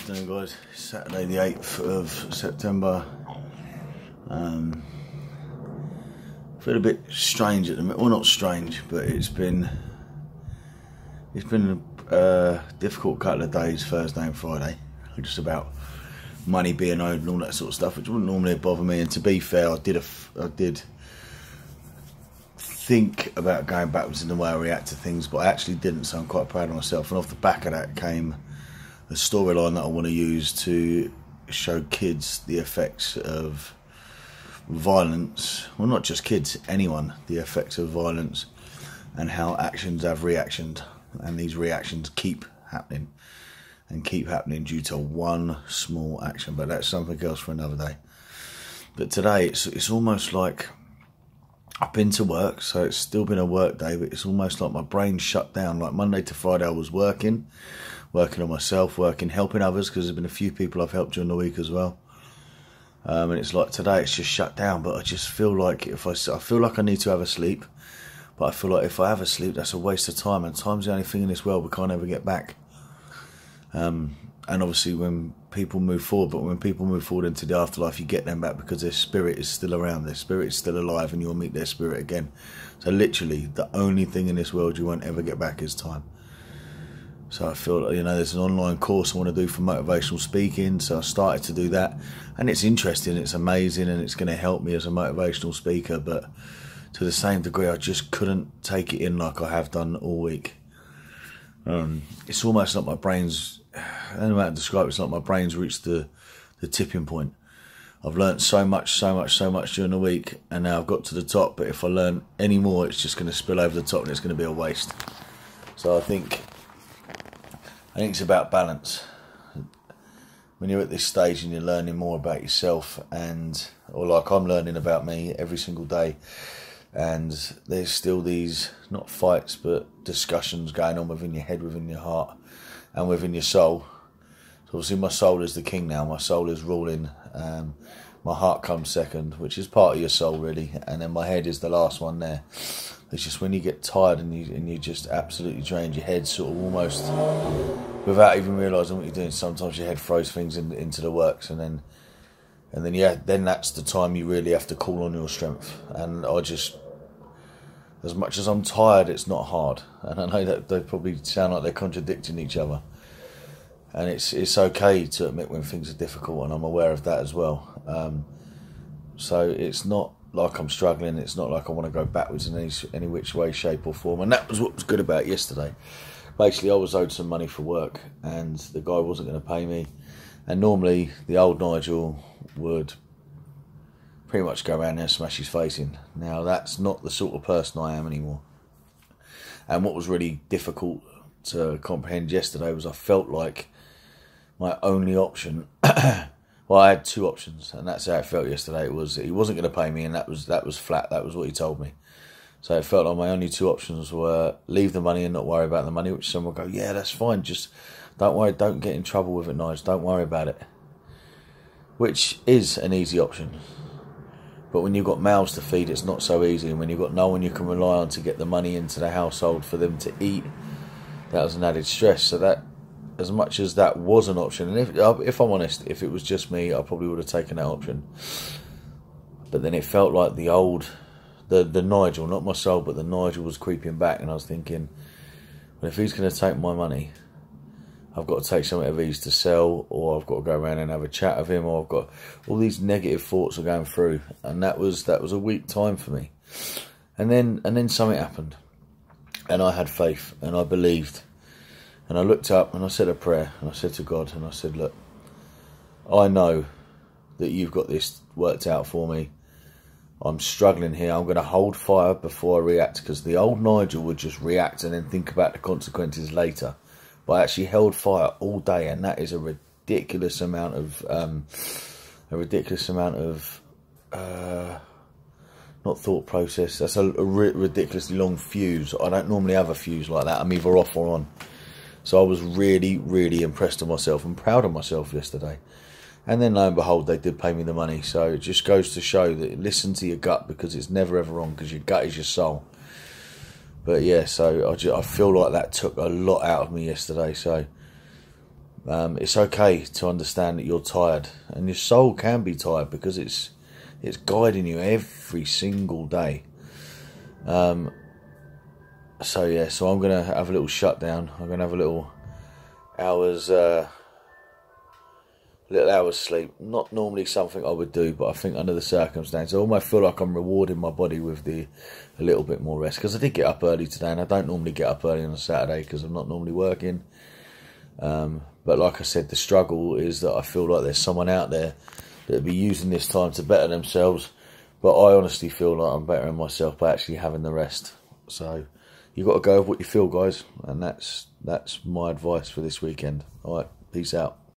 afternoon, guys. Saturday the 8th of September. Feel a bit strange at the minute. Well, not strange, but it's been a difficult couple of days, Thursday and Friday, just about money being owed and all that sort of stuff, which wouldn't normally bother me. And to be fair, I did think about going backwards in the way I react to things, but I actually didn't, so I'm quite proud of myself. And off the back of that came a storyline that I want to use to show kids the effects of violence. Well, not just kids, anyone, the effects of violence and how actions have reactions, and these reactions keep happening and keep happening due to one small action. But that's something else for another day. But today it's almost like I've been to work, so it's still been a work day, but it's almost like my brain shut down. Like Monday to Friday I was working on myself, helping others, because there's been a few people I've helped during the week as well. And it's like today it's just shut down, but I just feel like I feel like I need to have a sleep, but I feel like if I have a sleep, that's a waste of time, and time's the only thing in this world we can't ever get back. And obviously when people move forward, but when people move forward into the afterlife, you get them back because their spirit is still around, their spirit is still alive, and you'll meet their spirit again. So literally the only thing in this world you won't ever get back is time. So I feel like, there's an online course I want to do for motivational speaking, so I started to do that, and it's interesting, it's amazing, and it's going to help me as a motivational speaker, but to the same degree I just couldn't take it in like I have done all week. It's almost like my brain's, I don't know how to describe it, it's like my brain's reached the tipping point. I've learnt so much during the week, and now I've got to the top, but if I learn any more, it's just going to spill over the top and it's going to be a waste. So I think it's about balance. When you're at this stage and you're learning more about yourself, or like I'm learning about me every single day, and there's still these, not fights, but discussions going on within your head, within your heart, and within your soul. So obviously my soul is the king now, my soul is ruling, my heart comes second, which is part of your soul really, and then my head is the last one there. It's just when you get tired and you just absolutely drained, your head sort of almost, without even realising what you're doing, sometimes your head throws things into the works, and then that's the time you really have to call on your strength. And I just, as much as I'm tired, it's not hard. And I know that they probably sound like they're contradicting each other. And it's okay to admit when things are difficult, and I'm aware of that as well. So it's not like I'm struggling, it's not like I want to go backwards in any which way, shape or form. And that was what was good about yesterday. Basically, I was owed some money for work, and the guy wasn't going to pay me. And normally, the old Nigel would pretty much go around there and smash his face in. Now, that's not the sort of person I am anymore. And what was really difficult to comprehend yesterday was I felt like my only option, well, I had two options, and that's how it felt yesterday. It was he wasn't going to pay me, and that was flat. That was what he told me. So it felt like my only two options were leave the money and not worry about the money, which someone would go, yeah, that's fine, just don't worry, don't get in trouble with it, Nigel, don't worry about it. Which is an easy option. But when you've got mouths to feed, it's not so easy. And when you've got no one you can rely on to get the money into the household for them to eat, that was an added stress. So that, as much as that was an option, and if I'm honest, if it was just me, I probably would have taken that option. But then it felt like the Nigel, not my soul, but the Nigel was creeping back, and I was thinking, well, if he's going to take my money, I've got to take something of these to sell, or I've got to go around and have a chat with him, or I've got all these negative thoughts are going through, and that was a weak time for me. And then something happened, and I had faith, and I believed, and I looked up and I said a prayer, and I said to God, and I said, look, I know that you've got this worked out for me. I'm struggling here. I'm going to hold fire before I react, because the old Nigel would just react and then think about the consequences later. But I actually held fire all day, and that is a ridiculous amount of not thought process. That's a ridiculously long fuse. I don't normally have a fuse like that. I'm either off or on. So I was really, really impressed with myself and proud of myself yesterday. And then lo and behold, they did pay me the money. So it just goes to show that listen to your gut, because it's never ever wrong, because your gut is your soul. But yeah, so I feel like that took a lot out of me yesterday. So It's okay to understand that you're tired, and your soul can be tired because it's guiding you every single day. So yeah, so I'm gonna have a little shutdown. I'm gonna have a little hours sleep. Not normally something I would do, but I think under the circumstances, I almost feel like I'm rewarding my body with a little bit more rest, because I did get up early today, and I don't normally get up early on a Saturday because I'm not normally working. But like I said, the struggle is that I feel like there's someone out there that would be using this time to better themselves, but I honestly feel like I'm bettering myself by actually having the rest. So you've got to go with what you feel, guys, and that's my advice for this weekend. All right, peace out.